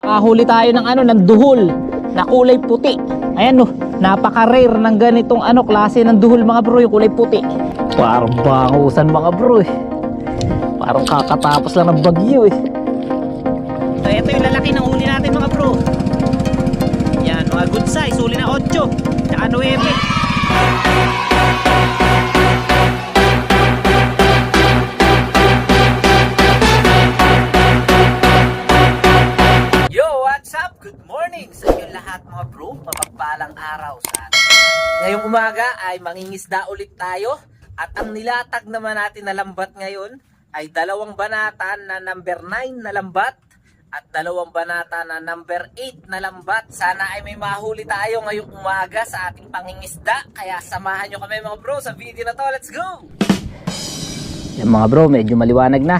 Huli tayo ng ng duhol na kulay puti. Ayan no, napaka-rare ng ganitong klase ng duhol mga bro, yung kulay puti. Parang bangusan mga bro eh. Parang kakatapos lang ng bagyo eh. So ito yung lalaki ng huli natin mga bro. Yan, mga good size, huli na 8 tsaka 9. Good morning sa inyo lahat mga bro, mapagpalang araw sa atin. Ngayong umaga ay mangingisda ulit tayo at ang nilatag naman natin na lambat ngayon ay 2 banata na number 9 na lambat at 2 banata na number 8 na lambat. Sana ay may mahuli tayo ngayong umaga sa ating pangingisda, kaya samahan nyo kami mga bro sa video na to. Let's go! Yan mga bro, medyo maliwanag na.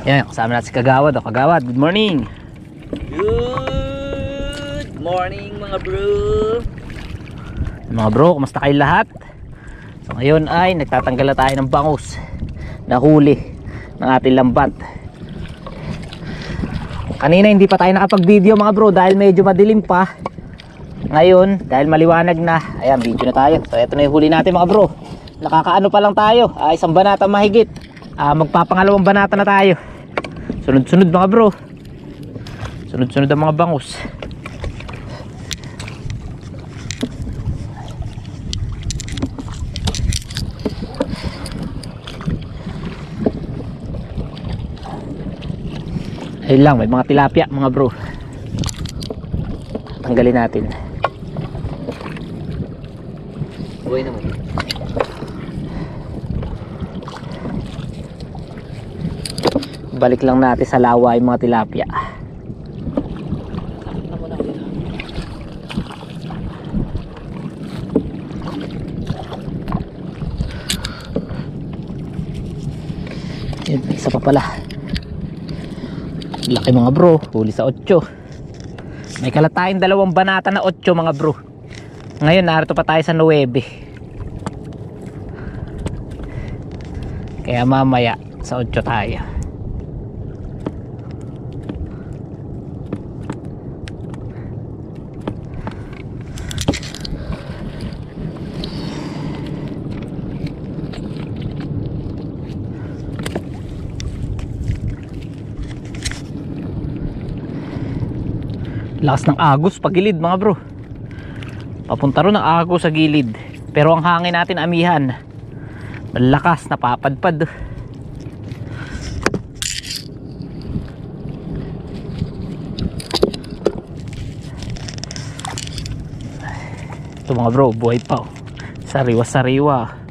Yan, kasama natin si Kagawad. Kagawad, good morning! Good morning mga bro. Mga bro, kumusta kayo lahat? So ngayon ay nagtatanggal na tayo ng bangus na huli ng ating lambat. Kanina hindi pa tayo nakapag-video mga bro dahil medyo madilim pa. Ngayon dahil maliwanag na, ayan, video na tayo. So ito na yung huli natin mga bro. Nakakaano pa lang tayo, isang banata mahigit. Magpapangalawang banata na tayo. Sunod-sunod mga bro. Sunod-sunod ang mga bangus. Ayun lang, may mga tilapia mga bro. Tanggalin natin. Buhay naman. Balik lang natin sa lawa yung mga tilapia. Yun, isa pa pala. Laki mga bro, huli sa 8. May kalatayang 2 banata na 8 mga bro. Ngayon narito pa tayo sa 9. Kaya mamaya sa 8 tayo. Lakas ng agos pagilid mga bro. Papunta ron ang agos sa gilid. Pero ang hangin natin amihan. Malakas, napapadpad. Ito mga bro, buhay pa oh. Sariwa-sariwa.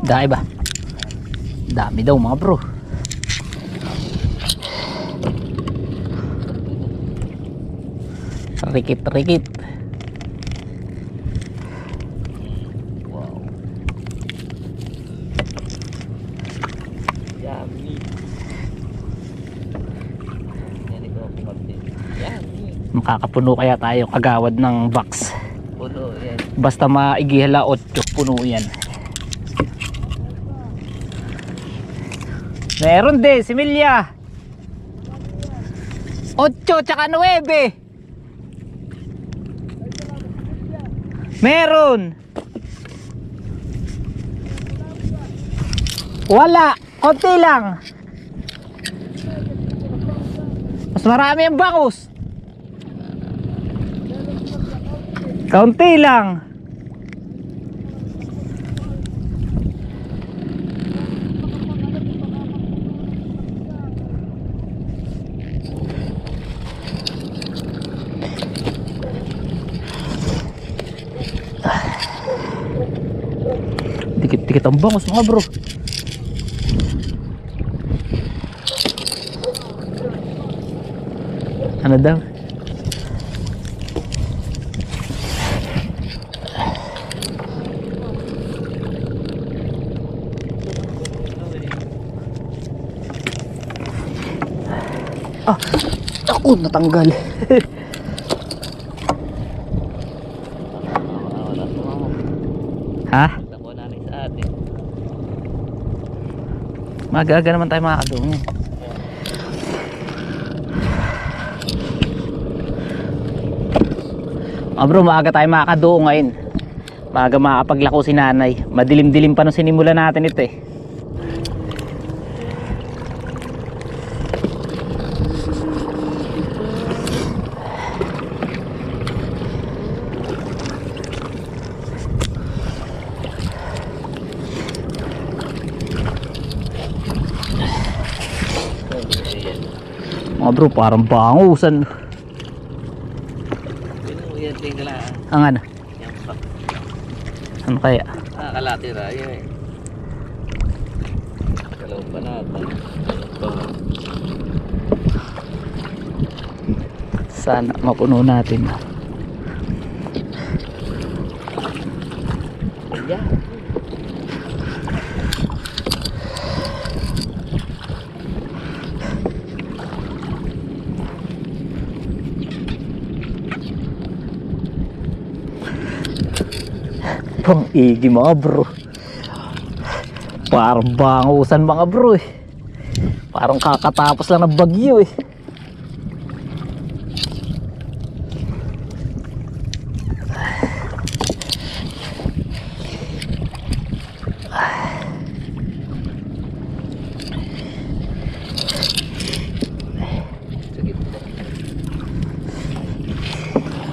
Dami ba? Dami daw mga bro. Rikit-rikit. Wow. Yummy. Makakapuno kaya tayo Kagawad ng box. Puno yan. Basta maigihala 8 puno yan. Meron din, si Milya 8 tsaka 9. Meron. Wala, konti lang. Mas marami ang bangus. Kaunti lang. Dikit-dikit ang bangus mga bro. Ano daw? Ah, ako natanggal. Ha? Magaga naman tayo makakadungo. Bro, maaga tayo makakadungo ngayon. Maaga makakapaglako si nanay. Madilim-dilim pa nung sinimula natin ito eh. Mga bro, parang bangusan. Ang ano? Ano kaya? Kalatira yun eh. Kalaw pa natin. Sana mapuno natin. Yeah. Pang igi mga bro. Parang bangusan mga bro eh. Parang kakatapos lang ng bagyo eh.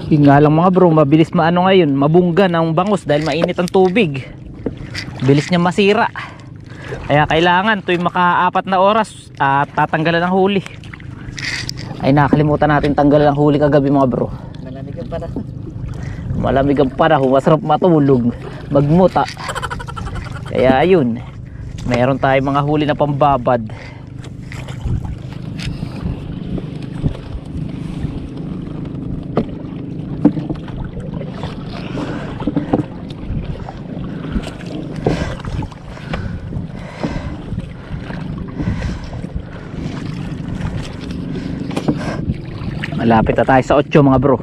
Yun nga lang mga bro, mabilis maano ngayon, mabunggan ang bangus dahil mainit ang tubig. Bilis niya masira. Kaya kailangan tuwing maka-4 na oras at tatanggalan ng huli. Ay nakalimutan natin tanggalan ng huli kagabi mga bro. Malamig ang para. Malamig ang panahon, masarap matulog, magmuta. Kaya ayun, meron tayong mga huli na pambabad. Malapit na tayo sa 8 mga bro.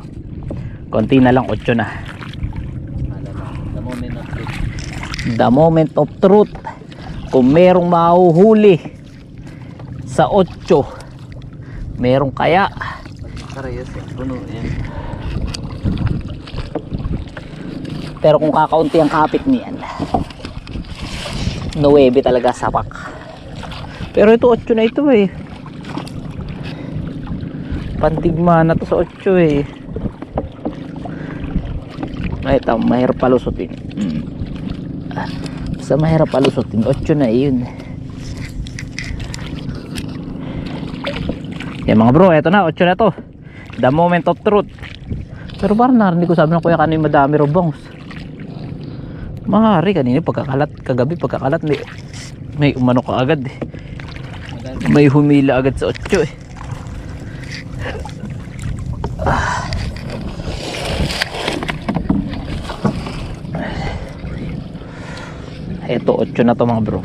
Konti na lang 8 na. The moment of truth. The moment of truth. Kung merong mahuhuli sa 8, merong kaya. Karayos eh. Puno yan. Pero kung kakaunti ang kapit niyan, 9 talaga sapak. Pero ito 8 na ito eh. Pantigma na to sa 8 eh. Ito, mahirap palusutin. Sa mahirap palusutin, 8 na yun. Yan mga bro, eto na, 8 na to. The moment of truth. Pero parang narinig ko sabi ng kuya kanina madami raw bangus. Mahari kanina pagkakalat, kagabi pagkakalat may umano ka agad eh. May humila agad sa 8 eh. Eto 8 na to mga bro.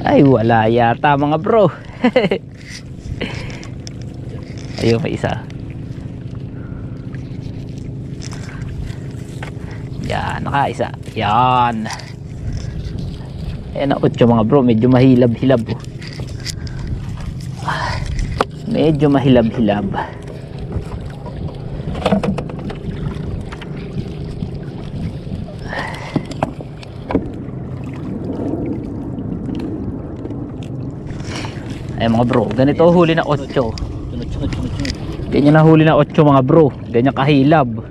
Ay wala yata mga bro. Ayun may isa. Yan nakaisa. Yan. Ayan na 8 mga bro. Medyo mahilab-hilab oh. Medyo mahilab-hilab. Ay mga bro, ganito huli na 8. Ganyan na huli na 8 mga bro. Ganyan kahilab.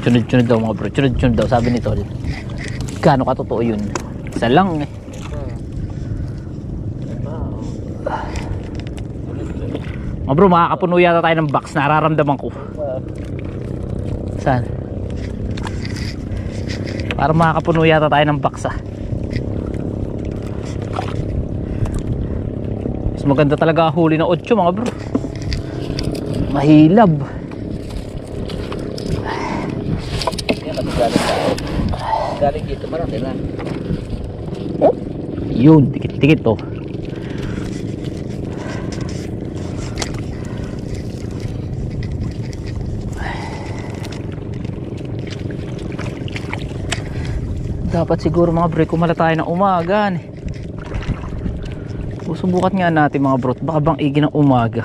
Sunod-sunod daw mga bro. Sunod-sunod daw sabi ni Tol. Gaano katotoo yun? Isa lang eh. Mga bro, makakapuno yata tayo ng box. Nararamdaman ko. Saan? Para makakapuno yata tayo ng box ah. Mas maganda talaga huli na 8 mga bro. Mahilab. Galing dito marami na. Yun, tikit-tikit oh. Dapat siguro mga bro, kumala tayo ng umaga eh. Susubukan nga natin mga bro, baka bang igi ng umaga.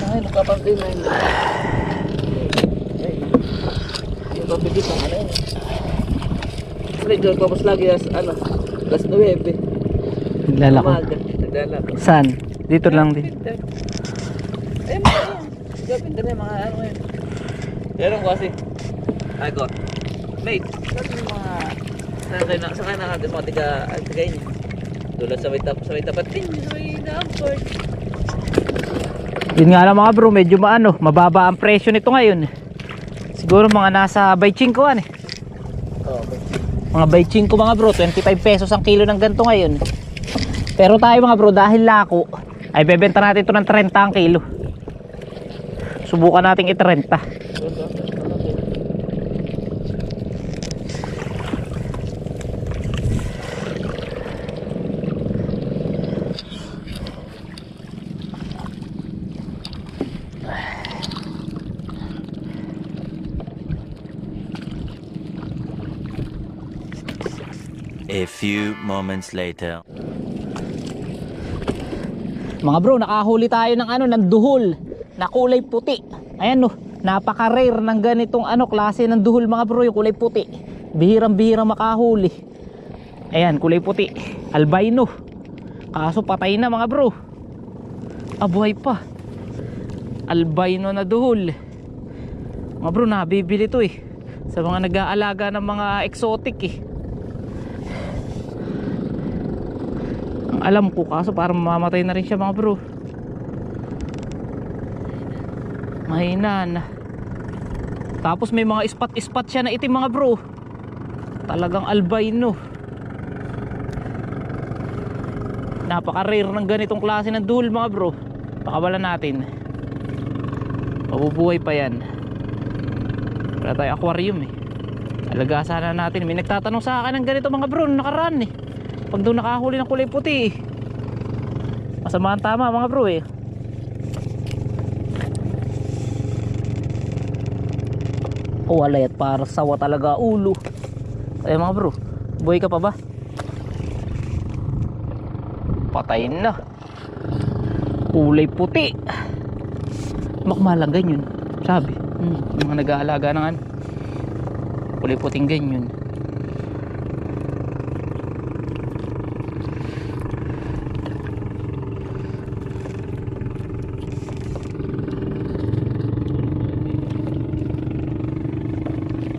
Ay, nagpapagay na yun. Yung pabigit ang ano yun. Kasi nagpapos lagi ano, alas 9. Naglalako. Umaga, naglalako. Saan? Dito lang din. Ayun ba yan? Gapin din mga ano yun. Yan ko kasi. Ay ko. Mate, saan yung mga sakay na natin mga tiga inyo? Tulad sa may tapat din, sa may na-upward. Yun nga lang mga bro, medyo mababa ang presyo nito ngayon. Siguro mga nasa 25 eh. Oo. Mga 25 mga bro, 25 pesos ang kilo ng ganito ngayon. Pero tayo mga bro, dahil lako, ay bebenta natin ito ng 30 ang kilo. Subukan natin i-30. A few moments later. Mga bro, nakahuli tayo ng ng duhol na kulay puti. Ayan no, napaka-rare ng ganitong klase ng duhol mga bro, yung kulay puti. Bihirang-bihirang makahuli. Ayan, kulay puti, albino. Kaso patay na mga bro. Buhay pa. Albino na duhol. Mga bro, nabibili to eh sa mga nag-aalaga ng mga exotic eh. Alam ko, kaso parang mamamatay na rin siya mga bro. Mahina na. Tapos may mga ispat-ispat siya na itim mga bro. Talagang albino. Napaka-rare ng ganitong klase ng duhol mga bro. Pakawalan natin. Mabubuhay pa yan. Wala tayo aquarium eh. Alaga sana natin. May nagtatanong sa akin ng ganito mga bro nakaraan eh. Pag doon nakahuli ng kulay puti eh. Masama ang tama mga bro eh. Walay at para sawa talaga ulo. Ay mga bro, buhay ka pa ba? Patayin na. Kulay puti. Makmalang ganyan. Sabi yung mga nag-aalaga ng kulay puting ganyan.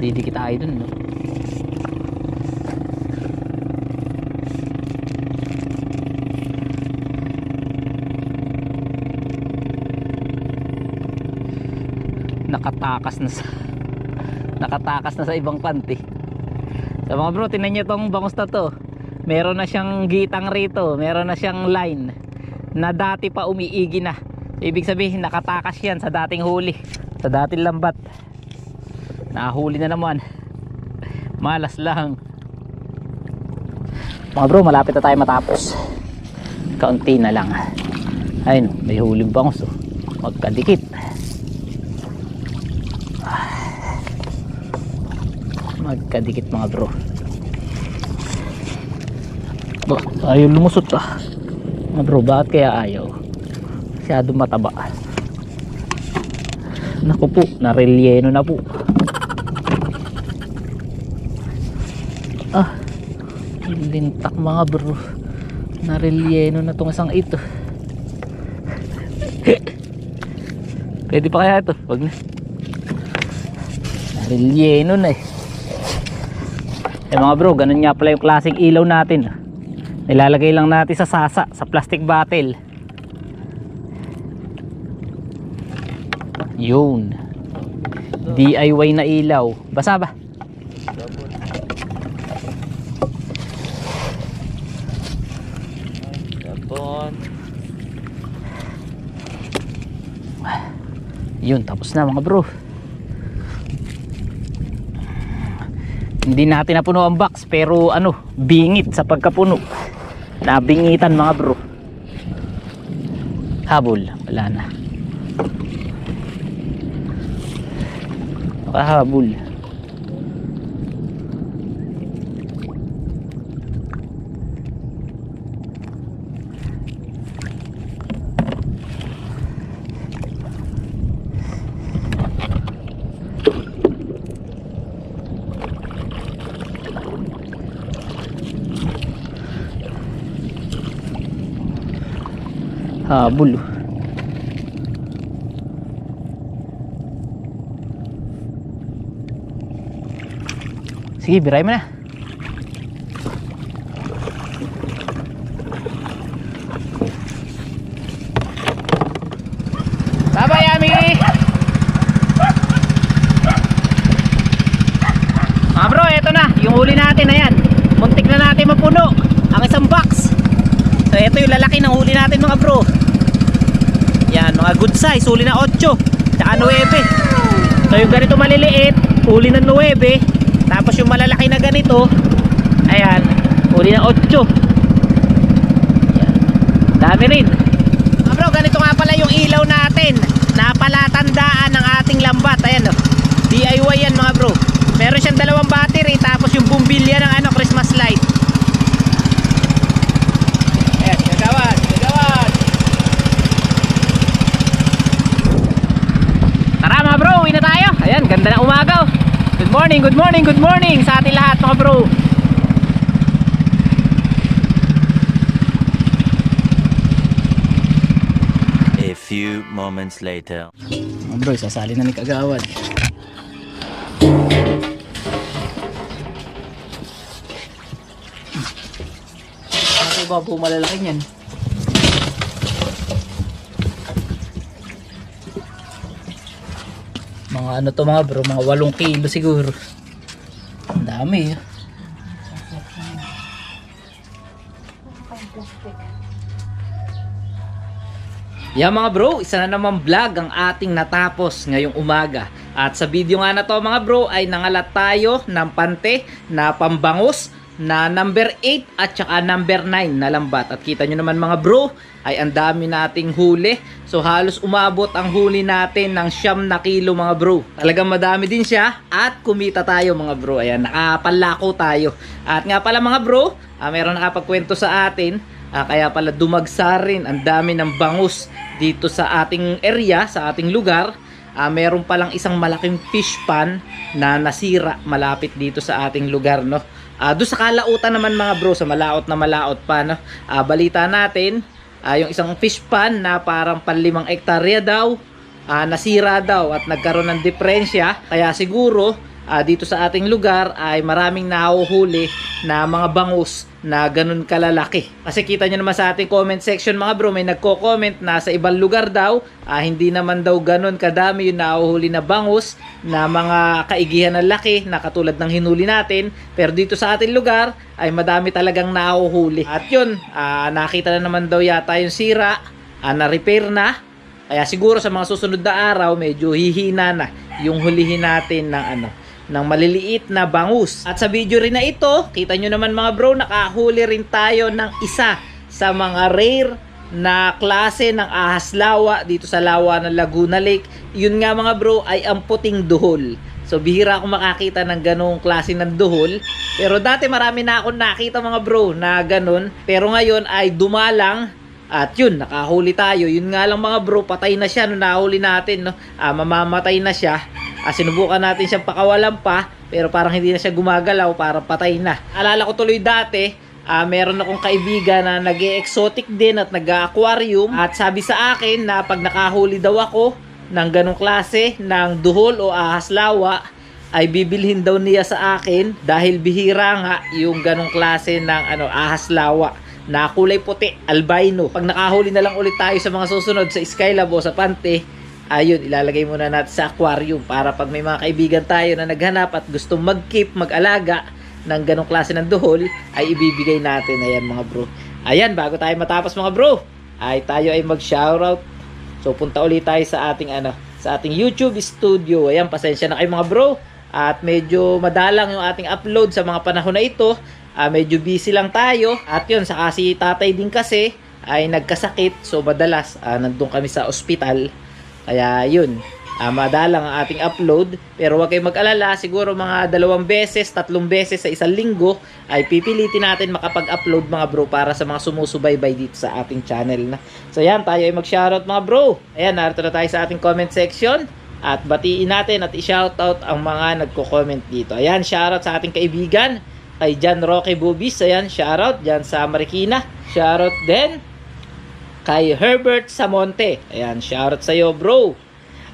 Didikit tayo dun no? Nakatakas na sa ibang panty. So mga bro, tinan nyo tong bangus na to. Meron na siyang gitang rito, meron na siyang line na dati pa umiigi na. Ibig sabihin nakatakas yan sa dating huli, sa dating lambat. Nahuli na naman. Malas lang. Mga bro, malapit na tayo matapos. Kaunti na lang. Ayun, may huling bangus oh. Magkadikit. Magkadikit mga bro. Ayaw lumusot ah. Mga bro, bakit kaya ayaw? Masyado mataba. Naku po, narelyeno na po. Lintak mga bro. Narelyeno na tong isang ito. Pwede pa kaya ito? Wag na. Narelyeno na eh. Mga bro, ganun nga pala yung klaseng ilaw natin. Nilalagay lang natin sa sasa, sa plastic bottle. Yun. DIY na ilaw. Basa ba? Yun, tapos na mga bro. Hindi natin napuno ang box pero ano, bingit sa pagkapuno. Nabingitan mga bro. Habol, wala na. Nakahabol. Habol. Sige, biray mo na. Bye-bye, Yami! Mga bro, eto na. Yung huli natin na yan. Muntik na natin mapuno ang isang box. So, eto yung lalaki ng huli natin mga bro. Yan, mga good size. Huli na 8. Tsaka 9. So, yung ganito maliliit, huli na 9. Tapos yung malalaki na ganito, ayan, huli na 8. Yan. Dami rin. Mga bro, ganito nga pala yung ilaw natin na palatandaan ng ating lambat. Ayan o, DIY yan mga bro. Meron siyang 2 battery, tapos yung bumbilya ng ano, Christmas light. Ayan, gagawad, gagawad. Tara mga bro, uwi na tayo. Ayan, ganda na umaga. Good morning, good morning, good morning sa ating lahat mga bro. A few moments later. Mga bro, sasali na ni Kagawad. Ano ba po malalaki niyan? Mga ano to mga bro, mga 8 kilo siguro. Ang dami. Yan mga bro, isa na naman vlog ang ating natapos ngayong umaga. At sa video nga na to mga bro ay nangalat tayo ng pante na pambangus na number 8 at saka number 9 na lambat. At kita nyo naman mga bro ay ang dami nating huli. So halos umabot ang huli natin ng 9 na kilo mga bro. Talagang madami din siya at kumita tayo mga bro. Ayan, nakapalako tayo. At nga pala mga bro, meron nakapagkwento sa atin. Kaya pala dumagsa rin ang dami ng bangus dito sa ating area, sa ating lugar. Meron palang isang malaking fish pan na nasira malapit dito sa ating lugar, no. Doon sa kalautan naman mga bro, sa malaot na malaot pa, no. Balita natin, yung isang fish pan na parang 5 hektarya daw, nasira daw at nagkaroon ng diferensya. Kaya siguro dito sa ating lugar ay maraming nahuhuli na mga bangus na ganun kalalaki. Kasi kita nyo naman sa ating comment section mga bro, may nagko-comment na sa ibang lugar daw, hindi naman daw ganun kadami yung nahuhuli na bangus na mga kaigihan na laki na katulad ng hinuli natin. Pero dito sa ating lugar ay madami talagang nahuhuli. At yun, nakita na naman daw yata yung sira, na-repair na. Kaya siguro sa mga susunod na araw medyo hihina na yung hulihin natin ng maliliit na bangus. At sa video rin na ito, kita nyo naman mga bro, nakahuli rin tayo ng isa sa mga rare na klase ng ahas lawa dito sa lawa ng Laguna Lake. Yun nga mga bro ay ang puting duhol. So bihira akong makakita ng ganong klase ng duhol. Pero dati marami na akong nakita mga bro na ganon. Pero ngayon ay dumalang. At yun, nakahuli tayo. Yun nga lang mga bro, patay na siya nung nahuli natin, no? Mamamatay na siya. Sinubukan natin siyang pakawalan pa, pero parang hindi na siya gumagalaw, parang patay na. Alala ko tuloy dati, meron akong kaibigan na nag-exotic din at nag-aquarium. At sabi sa akin na pag nakahuli daw ako ng ganong klase ng duhol o ahas lawa, ay bibilhin daw niya sa akin dahil bihira nga yung ganong klase ng ahas lawa na kulay puti, albino. Pag nakahuli na lang ulit tayo sa mga susunod sa Skylab o sa Pante, ayun, ilalagay muna natin sa aquarium para pag may mga kaibigan tayo na naghanap at gustong mag-keep, mag-alaga ng ganong klase ng duhol, ay ibibigay natin. Ayan mga bro. Ayan, bago tayo matapos mga bro, ay tayo ay mag-shoutout. So punta ulit tayo sa ating sa ating YouTube studio. Ayan, pasensya na kayo mga bro. At medyo madalang yung ating upload sa mga panahon na ito. Medyo busy lang tayo. At yun, saka si tatay din kasi ay nagkasakit. So madalas nandun kami sa ospital. Kaya yun, madalang ang ating upload. Pero huwag kayong mag-alala, siguro mga 2 beses, 3 beses sa isang linggo ay pipilitin natin makapag-upload mga bro para sa mga sumusubaybay dito sa ating channel na. So yan, tayo ay mag-shoutout mga bro. Ayan, narito na tayo sa ating comment section. At batiin natin at i-shoutout ang mga nagko-comment dito. Ayan, shoutout sa ating kaibigan, kay John Roque Bubis. Ayan, shoutout dyan sa Marikina. Shoutout din kay Herbert Samonte. Ayan, shoutout sa iyo bro.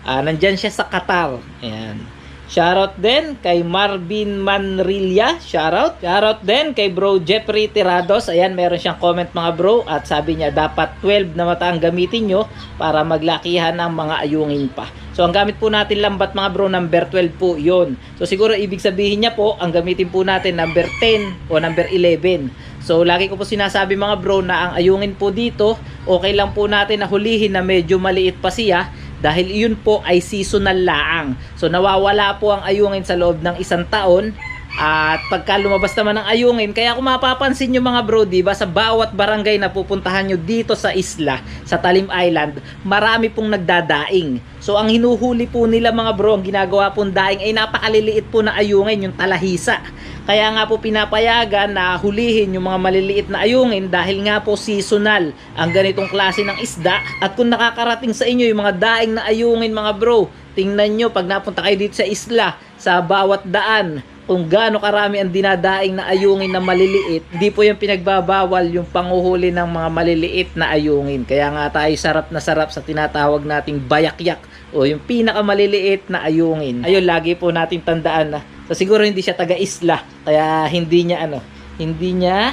Nandyan siya sa Qatar. Ayan. Shoutout din kay Marvin Manrilla. Shoutout. Shoutout din kay bro Jeffrey Tirados. Ayan, meron siyang comment mga bro. At sabi niya, dapat 12 na mata ang gamitin nyo para maglakihan ng mga ayungin pa. So, ang gamit po natin lambat mga bro, number 12 po yon. So, siguro ibig sabihin niya po, ang gamitin po natin number 10 o number 11. So, lagi ko po sinasabi mga bro na ang ayungin po dito, okay lang po natin na hulihin na medyo maliit pa siya dahil iyon po ay seasonal laang. So, nawawala po ang ayungin sa loob ng 1 taon. At pagka lumabas naman ng ayungin, kaya kung mapapansin nyo mga bro, diba, sa bawat barangay na pupuntahan nyo dito sa isla, sa Talim Island, marami pong nagdadaing. So ang hinuhuli po nila mga bro, ang ginagawa pong daing ay napakaliliit po na ayungin, yung talahisa. Kaya nga po pinapayagan na hulihin yung mga maliliit na ayungin dahil nga po seasonal ang ganitong klase ng isda. At kung nakakarating sa inyo yung mga daing na ayungin mga bro, tingnan nyo pag napunta kayo dito sa isla, sa bawat daan, kung gaano karami ang dinadaing na ayungin na maliliit. Hindi po yung pinagbabawal yung panguhuli ng mga maliliit na ayungin. Kaya nga tayo sarap na sarap sa tinatawag nating bayakyak o yung pinakamaliliit na ayungin. Ayun, lagi po nating tandaan na. So siguro hindi siya taga-isla, kaya hindi niya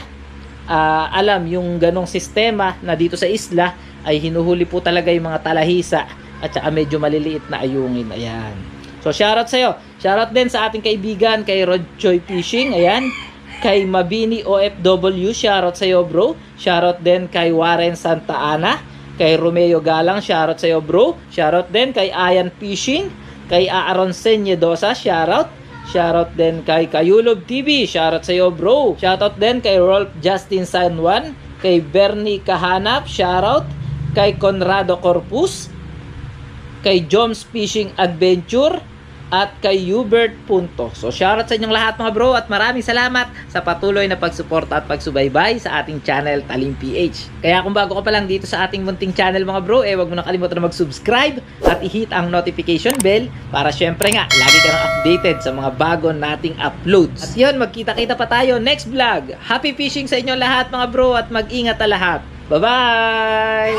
alam yung ganong sistema na dito sa isla ay hinuhuli po talaga yung mga talahisa at saka medyo maliliit na ayungin. Ayan. So shoutout sa iyo. Shoutout din sa ating kaibigan kay Rod Choi Fishing. Ayan. Kay Mabini OFW, shoutout sa iyo bro. Shoutout din kay Warren Santa Ana. Kay Romeo Galang, shoutout sa iyo bro. Shoutout din kay Ayan Fishing. Kay Aaron Senyedosa, shoutout. Shoutout din kay Kayulob TV, shoutout sa iyo bro. Shoutout din kay Rolf Justin San Juan. Kay Bernie Kahanap, shoutout. Kay Conrado Corpus. Kay Joms Fishing Adventure. At kay Hubert Punto. So shoutout sa inyong lahat mga bro at maraming salamat sa patuloy na pagsuporta at pagsubaybay sa ating channel Talim PH. Kaya kung bago ka pa lang dito sa ating munting channel mga bro, wag mo na kalimutan na mag-subscribe at i-hit ang notification bell para syempre nga lagi ka nang updated sa mga bago nating uploads. At yun, magkita-kita pa tayo next vlog. Happy fishing sa inyong lahat mga bro at mag-ingat na lahat. Bye-bye!